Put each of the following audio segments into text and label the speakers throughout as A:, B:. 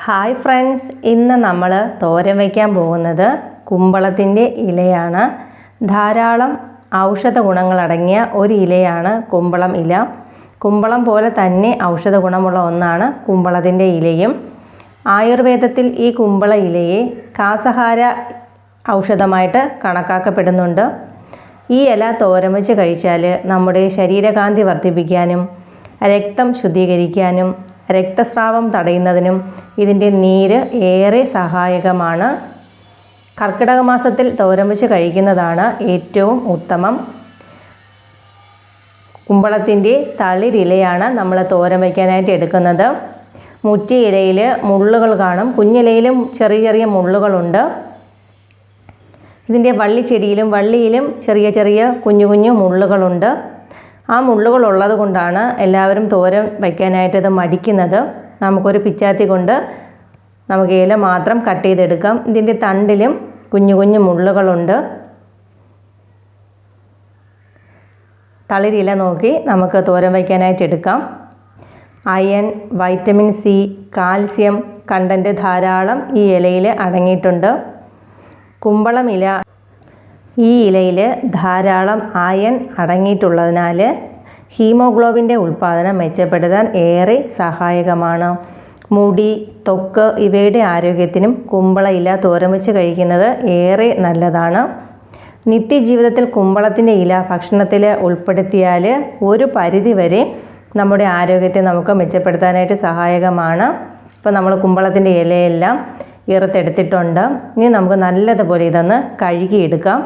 A: Hi friends, ഇന്ന് നമ്മൾ തോരൻ വയ്ക്കാൻ പോകുന്നത് കുമ്പളത്തിൻ്റെ ഇലയാണ്. ധാരാളം ഔഷധ ഗുണങ്ങളടങ്ങിയ ഒരു ഇലയാണ് കുമ്പളം ഇല. കുമ്പളം പോലെ തന്നെ ഔഷധ ഗുണമുള്ള ഒന്നാണ് കുമ്പളത്തിൻ്റെ ഇലയും. ആയുർവേദത്തിൽ ഈ കുമ്പള ഇലയെ കാസഹാര ഔഷധമായിട്ട് കണക്കാക്കപ്പെടുന്നുണ്ട്. ഈ ഇല തോരൻ വെച്ച് കഴിച്ചാൽ നമ്മുടെ ശരീരകാന്തി വർദ്ധിപ്പിക്കാനും രക്തം ശുദ്ധീകരിക്കാനും രക്തസ്രാവം തടയുന്നതിനും ഇതിൻ്റെ നീര് ഏറെ സഹായകമാണ്. കർക്കിടക മാസത്തിൽ തോരൻ വെച്ച് കഴിക്കുന്നതാണ് ഏറ്റവും ഉത്തമം. കുമ്പളത്തിൻ്റെ തളിരിലയാണ് നമ്മൾ തോരൻ വയ്ക്കാനായിട്ട് എടുക്കുന്നത്. മുറ്റി ഇലയിൽ മുള്ളുകൾ കാണും, കുഞ്ഞിലയിലും ചെറിയ ചെറിയ മുള്ളുകളുണ്ട്. ഇതിൻ്റെ വള്ളിയിലും ചെറിയ ചെറിയ കുഞ്ഞു കുഞ്ഞു മുള്ളുകളുണ്ട്. ആ മുള്ളുകൾ ഉള്ളത് കൊണ്ടാണ് എല്ലാവരും തോരൻ വയ്ക്കാനായിട്ട് ഇത് മടിക്കുന്നത്. നമുക്കൊരു പിച്ചാത്തി കൊണ്ട് നമുക്ക് ഇല മാത്രം കട്ട് ചെയ്തെടുക്കാം. ഇതിൻ്റെ തണ്ടിലും കുഞ്ഞു കുഞ്ഞു മുള്ളുകളുണ്ട്. തളിരില നോക്കി നമുക്ക് തോരൻ വയ്ക്കാനായിട്ട് എടുക്കാം. Iron, vitamin C, calcium content ധാരാളം ഈ ഇലയിൽ അടങ്ങിയിട്ടുണ്ട്. കുമ്പളം ഇല ഈ ഇലയിൽ ധാരാളം അയൺ അടങ്ങിയിട്ടുള്ളതിനാൽ ഹീമോഗ്ലോബിൻ്റെ ഉൽപ്പാദനം മെച്ചപ്പെടുത്താൻ ഏറെ സഹായകമാണ്. മുടി, ത്വക്ക് ഇവയുടെ ആരോഗ്യത്തിനും കുമ്പള ഇല തോരൻ വെച്ച് കഴിക്കുന്നത് ഏറെ നല്ലതാണ്. നിത്യജീവിതത്തിൽ കുമ്പളത്തിൻ്റെ ഇല ഭക്ഷണത്തിൽ ഉൾപ്പെടുത്തിയാൽ ഒരു പരിധിവരെ നമ്മുടെ ആരോഗ്യത്തെ നമുക്ക് മെച്ചപ്പെടുത്താനായിട്ട് സഹായകമാണ്. ഇപ്പോൾ നമ്മൾ കുമ്പളത്തിൻ്റെ ഇലയെല്ലാം ഇറുത്തെടുത്തിട്ടുണ്ട്. ഇനി നമുക്ക് നല്ലതുപോലെ ഇതൊന്ന് കഴുകിയെടുക്കാം.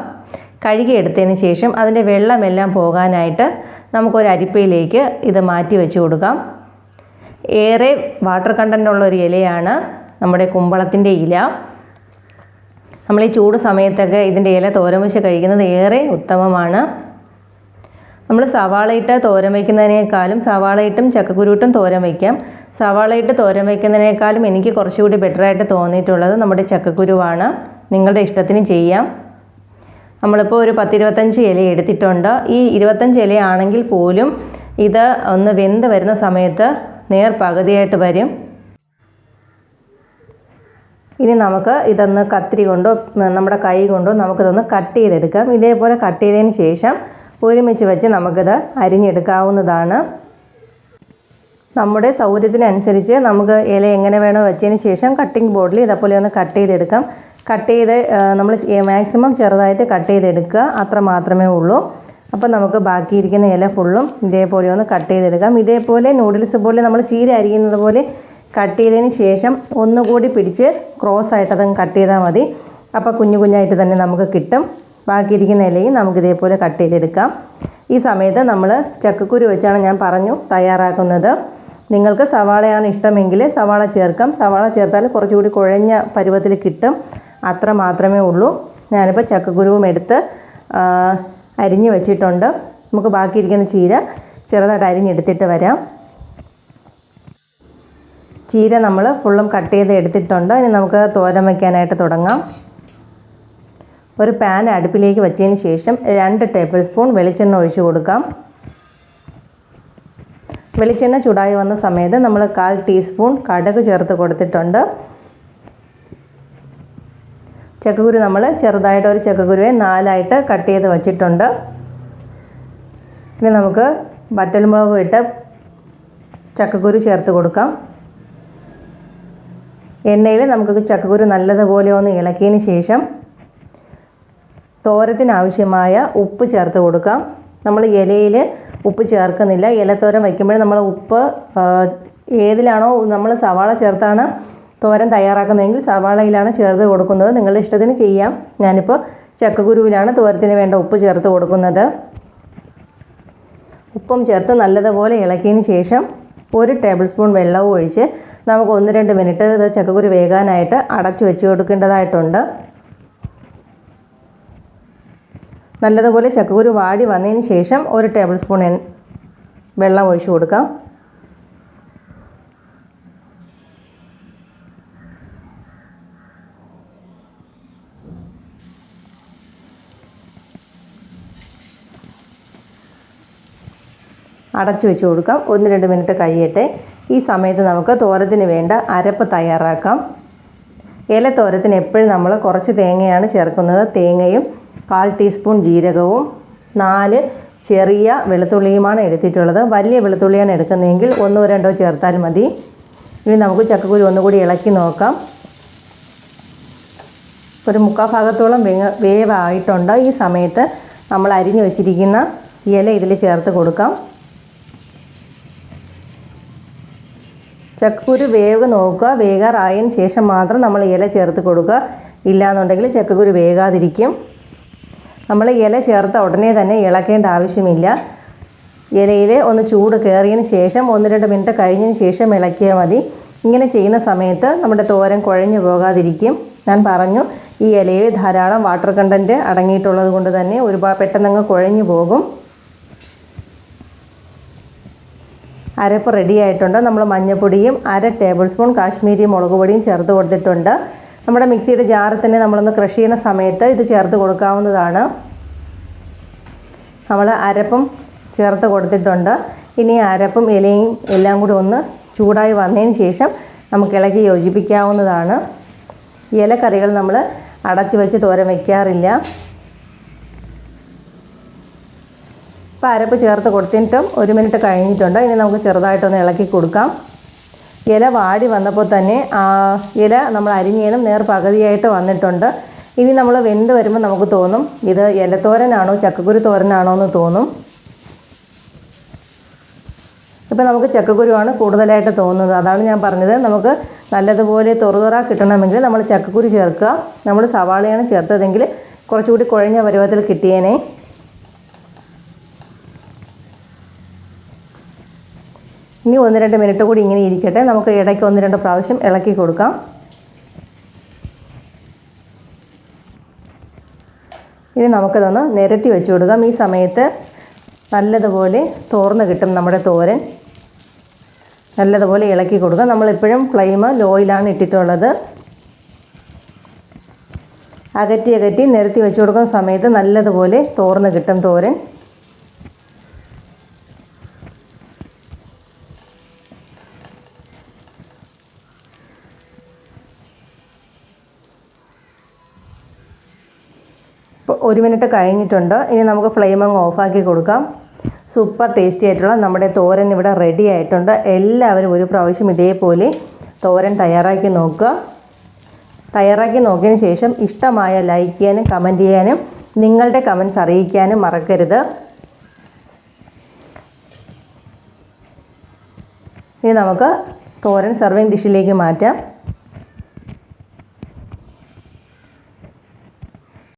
A: കഴുകിയെടുത്തതിന് ശേഷം അതിൻ്റെ വെള്ളമെല്ലാം പോകാനായിട്ട് നമുക്കൊരു അരിപ്പയിലേക്ക് ഇത് മാറ്റി വെച്ച് കൊടുക്കാം. ഏറെ വാട്ടർ കണ്ടൻ്റുള്ളൊരു ഇലയാണ് നമ്മുടെ കുമ്പളത്തിൻ്റെ ഇല. നമ്മൾ ഈ ചൂട് സമയത്തൊക്കെ ഇതിൻ്റെ ഇല തോരൻ വെച്ച് കഴിക്കുന്നത് ഏറെ ഉത്തമമാണ്. നമ്മൾ സവാളയിട്ട് തോരൻ വയ്ക്കുന്നതിനേക്കാളും സവാളയിട്ടും ചക്കക്കുരുട്ടും തോരൻ വയ്ക്കാം. സവാളയിട്ട് തോരൻ വയ്ക്കുന്നതിനേക്കാളും എനിക്ക് കുറച്ചുകൂടി ബെറ്ററായിട്ട് തോന്നിയിട്ടുള്ളത് നമ്മുടെ ചക്കക്കുരുവാണ്. നിങ്ങളുടെ ഇഷ്ടത്തിന് ചെയ്യാം. നമ്മളിപ്പോൾ ഒരു 10-25 ഇല എടുത്തിട്ടുണ്ട്. ഈ 25 ഇലയാണെങ്കിൽ പോലും ഇത് ഒന്ന് വെന്ത് വരുന്ന സമയത്ത് നേർ പകുതിയായിട്ട് വരും. ഇനി നമുക്ക് ഇതൊന്ന് കത്തിരി കൊണ്ടോ നമ്മുടെ കൈ കൊണ്ടോ നമുക്കിതൊന്ന് കട്ട് ചെയ്തെടുക്കാം. ഇതേപോലെ കട്ട് ചെയ്തതിന് ശേഷം ഒരുമിച്ച് വെച്ച് നമുക്കിത് അരിഞ്ഞെടുക്കാവുന്നതാണ്. നമ്മുടെ സൗകര്യത്തിനനുസരിച്ച് നമുക്ക് ഇല എങ്ങനെ വേണോ വെച്ചതിന് ശേഷം കട്ടിംഗ് ബോർഡിൽ ഇതേപോലെ ഒന്ന് കട്ട് ചെയ്തെടുക്കാം. കട്ട് ചെയ്ത് നമ്മൾ മാക്സിമം ചെറുതായിട്ട് കട്ട് ചെയ്തെടുക്കുക, അത്ര മാത്രമേ ഉള്ളൂ. അപ്പോൾ നമുക്ക് ബാക്കിയിരിക്കുന്ന ഇല ഫുള്ളും ഇതേപോലെ ഒന്ന് കട്ട് ചെയ്തെടുക്കാം. ഇതേപോലെ നൂഡിൽസ് പോലെ നമ്മൾ ചീര അരിയുന്നത് പോലെ കട്ട് ചെയ്തതിന് ശേഷം ഒന്നുകൂടി പിടിച്ച് ക്രോസ് ആയിട്ട് അതങ്ങ് കട്ട് ചെയ്താൽ മതി. അപ്പോൾ കുഞ്ഞു കുഞ്ഞായിട്ട് തന്നെ നമുക്ക് കിട്ടും. ബാക്കിയിരിക്കുന്ന ഇലയും നമുക്ക് ഇതേപോലെ കട്ട് ചെയ്തെടുക്കാം. ഈ സമയത്ത് നമ്മൾ ചക്കക്കുരു വെച്ചാണ് ഞാൻ പറഞ്ഞു തയ്യാറാക്കുന്നത്. നിങ്ങൾക്ക് സവാളയാണ് ഇഷ്ടമെങ്കിൽ സവാള ചേർക്കാം. സവാള ചേർത്താൽ കുറച്ചുകൂടി കുഴഞ്ഞ പരുവത്തിൽ കിട്ടും, അത്ര മാത്രമേ ഉള്ളൂ. ഞാനിപ്പോൾ ചക്കക്കുരുവും എടുത്ത് അരിഞ്ഞ് വെച്ചിട്ടുണ്ട്. നമുക്ക് ബാക്കിയിരിക്കുന്ന ചീര ചെറുതായിട്ട് അരിഞ്ഞെടുത്തിട്ട് വരാം. ചീര നമ്മൾ ഫുള്ളും കട്ട് ചെയ്ത് എടുത്തിട്ടുണ്ട്. ഇനി നമുക്ക് തോരൻ വയ്ക്കാനായിട്ട് തുടങ്ങാം. ഒരു പാൻ അടുപ്പിലേക്ക് വെച്ചതിന് ശേഷം 2 ടേബിൾ സ്പൂൺ വെളിച്ചെണ്ണ ഒഴിച്ച് കൊടുക്കാം. വെളിച്ചെണ്ണ ചൂടായി വന്ന സമയത്ത് നമ്മൾ 1/4 ടീസ്പൂൺ കടുക് ചേർത്ത് കൊടുത്തിട്ടുണ്ട്. ചക്കക്കുരു നമ്മൾ ചെറുതായിട്ട് ഒരു ചക്കക്കുരുവെ 4ആയിട്ട് കട്ട് ചെയ്ത് വച്ചിട്ടുണ്ട്. ഇനി നമുക്ക് വറ്റൽമുളക് ഇട്ട് ചക്കക്കുരു ചേർത്ത് കൊടുക്കാം. എണ്ണയിൽ നമുക്ക് ചക്കക്കുരു നല്ലതുപോലെ ഒന്ന് ഇളക്കിയതിന് ശേഷം തോരത്തിന് ആവശ്യമായ ഉപ്പ് ചേർത്ത് കൊടുക്കാം. നമ്മൾ ഇലയിൽ ഉപ്പ് ചേർക്കുന്നില്ല. ഇലത്തോരൻ വയ്ക്കുമ്പോൾ നമ്മൾ ഉപ്പ് ഏതിലാണോ നമ്മൾ സവാള ചേർത്താണ് തോരൻ തയ്യാറാക്കുന്നതെങ്കിൽ സവാളയിലാണ് ചേർത്ത് കൊടുക്കുന്നത്. നിങ്ങളുടെ ഇഷ്ടത്തിന് ചെയ്യാം. ഞാനിപ്പോൾ ചക്കക്കുരുവിലാണ് തോരത്തിന് വേണ്ട ഉപ്പ് ചേർത്ത് കൊടുക്കുന്നത്. ഉപ്പും ചേർത്ത് നല്ലതുപോലെ ഇളക്കിയതിന് ശേഷം 1 ടേബിൾ സ്പൂൺ വെള്ളവും ഒഴിച്ച് നമുക്ക് 1-2 മിനിറ്റ് ഇത് ചക്കക്കുരു വേകാനായിട്ട് അടച്ചു വെച്ച് കൊടുക്കേണ്ടതായിട്ടുണ്ട്. നല്ലതുപോലെ ചക്കക്കുരു വാടി വന്നതിന് ശേഷം 1 ടേബിൾ സ്പൂൺ വെള്ളം ഒഴിച്ച് കൊടുക്കാം. അടച്ചു വെച്ച് കൊടുക്കാം. 1-2 മിനിറ്റ് കഴിയട്ടെ. ഈ സമയത്ത് നമുക്ക് തോരത്തിന് വേണ്ട അരപ്പ് തയ്യാറാക്കാം. ഇലത്തോരത്തിന് എപ്പോഴും നമ്മൾ കുറച്ച് തേങ്ങയാണ് ചേർക്കുന്നത്. തേങ്ങയും 1/4 ടീസ്പൂൺ ജീരകവും 4 ചെറിയ വെളുത്തുള്ളിയുമാണ് എടുത്തിട്ടുള്ളത്. വലിയ വെളുത്തുള്ളിയാണ് എടുക്കുന്നതെങ്കിൽ 1-2 ചേർത്താൽ മതി. ഇനി നമുക്ക് ചക്കക്കുരു ഒന്നുകൂടി ഇളക്കി നോക്കാം. ഒരു 3/4 ഭാഗത്തോളം വേവായിട്ടുണ്ട്. ഈ സമയത്ത് നമ്മൾ അരിഞ്ഞു വെച്ചിരിക്കുന്ന ഇല ഇതിൽ ചേർത്ത് കൊടുക്കാം. ചക്കക്കുരു വേവ് നോക്കുക. വേകാറായതിന് ശേഷം മാത്രം നമ്മൾ ഇല ചേർത്ത് കൊടുക്കുക. ഇല്ലയെന്നുണ്ടെങ്കിൽ ചക്കക്കുരു വേകാതിരിക്കും. നമ്മൾ ഇല ചേർത്ത ഉടനെ തന്നെ ഇളക്കേണ്ട ആവശ്യമില്ല. ഇലയിൽ ഒന്ന് ചൂട് കയറിയതിന് ശേഷം 1-2 മിനിറ്റ് കഴിഞ്ഞതിന് ശേഷം ഇളക്കിയാൽ മതി. ഇങ്ങനെ ചെയ്യുന്ന സമയത്ത് നമ്മുടെ തോരൻ കുഴഞ്ഞു പോകാതിരിക്കും. ഞാൻ പറഞ്ഞു, ഈ ഇലയിൽ ധാരാളം വാട്ടർ കണ്ടൻറ്റ് അടങ്ങിയിട്ടുള്ളത് കൊണ്ട് തന്നെ പെട്ടെന്നങ്ങ് കുഴഞ്ഞു പോകും. അരപ്പ് റെഡി ആയിട്ടുണ്ട്. നമ്മൾ മഞ്ഞൾപ്പൊടിയും 1/2 ടേബിൾ സ്പൂൺ കാശ്മീരി മുളക് പൊടിയും ചേർത്ത് കൊടുത്തിട്ടുണ്ട്. നമ്മുടെ മിക്സിയുടെ ജാറിൽ തന്നെ നമ്മളൊന്ന് ക്രഷ് ചെയ്യുന്ന സമയത്ത് ഇത് ചേർത്ത് കൊടുക്കാവുന്നതാണ്. നമ്മൾ അരപ്പും ചേർത്ത് കൊടുത്തിട്ടുണ്ട്. ഇനി അരപ്പും ഇലയും എല്ലാം കൂടി ഒന്ന് ചൂടായി വന്നതിന് ശേഷം നമുക്ക് ഇളക്കി യോജിപ്പിക്കാവുന്നതാണ്. ഇലക്കറികൾ നമ്മൾ അടച്ചു വെച്ച് തോരൻ വയ്ക്കാറില്ല. ഇപ്പോൾ അരപ്പ് ചേർത്ത് കൊടുത്തിട്ടും 1 മിനിറ്റ് കഴിഞ്ഞിട്ടുണ്ട്. ഇനി നമുക്ക് ചെറുതായിട്ടൊന്ന് ഇളക്കി കൊടുക്കാം. ഇല വാടി വന്നപ്പോൾ തന്നെ ഇല നമ്മൾ അരിഞ്ഞതിനും പകുതിയായിട്ട് വന്നിട്ടുണ്ട്. ഇനി നമ്മൾ വെന്ത് വരുമ്പോൾ നമുക്ക് തോന്നും ഇത് ഇലത്തോരനാണോ ചക്കക്കുരു തോരനാണോ എന്ന് തോന്നും. ഇപ്പോൾ നമുക്ക് ചക്കക്കുരുവാണ് കൂടുതലായിട്ട് തോന്നുന്നത്. അതാണ് ഞാൻ പറഞ്ഞത്, നമുക്ക് നല്ലതുപോലെ തൊറുതൊറ കിട്ടണമെങ്കിൽ നമ്മൾ ചക്കക്കുരു ചേർക്കുക. നമ്മൾ സവാളയാണ് ചേർത്തതെങ്കിൽ കുറച്ചുകൂടി കുഴഞ്ഞ പരുവത്തിൽ കിട്ടിയേനെ. ഇനി 1-2 മിനിറ്റ് കൂടി ഇങ്ങനെ ഇരിക്കട്ടെ. നമുക്ക് ഇടയ്ക്ക് 1-2 പ്രാവശ്യം ഇളക്കി കൊടുക്കാം. ഇനി നമുക്കിതൊന്ന് നിരത്തി വെച്ച് കൊടുക്കാം. ഈ സമയത്ത് നല്ലതുപോലെ തോർന്ന് കിട്ടും നമ്മുടെ തോരൻ. നല്ലതുപോലെ ഇളക്കി കൊടുക്കുക. നമ്മളെപ്പോഴും ഫ്ലെയിം ലോയിലാണ് ഇട്ടിട്ടുള്ളത്. അകറ്റി നിരത്തി വെച്ച് കൊടുക്കുന്ന സമയത്ത് നല്ലതുപോലെ തോർന്ന് കിട്ടും തോരൻ. ഇപ്പോൾ 1 മിനിറ്റ് കഴിഞ്ഞിട്ടുണ്ട്. ഇനി നമുക്ക് ഫ്ലെയിം അങ്ങ് ഓഫാക്കി കൊടുക്കാം. സൂപ്പർ ടേസ്റ്റി ആയിട്ടുള്ള നമ്മുടെ തോരൻ ഇവിടെ റെഡി ആയിട്ടുണ്ട്. എല്ലാവരും ഒരു പ്രാവശ്യം ഇതേപോലെ തോരൻ തയ്യാറാക്കി നോക്കുക. തയ്യാറാക്കി നോക്കിയതിന് ശേഷം ഇഷ്ടമായ ലൈക്ക് ചെയ്യാനും കമൻറ്റ് ചെയ്യാനും നിങ്ങളുടെ കമൻറ്റ്സ് അറിയിക്കാനും മറക്കരുത്. ഇനി നമുക്ക് തോരൻ സെർവിങ് ഡിഷിലേക്ക് മാറ്റാം.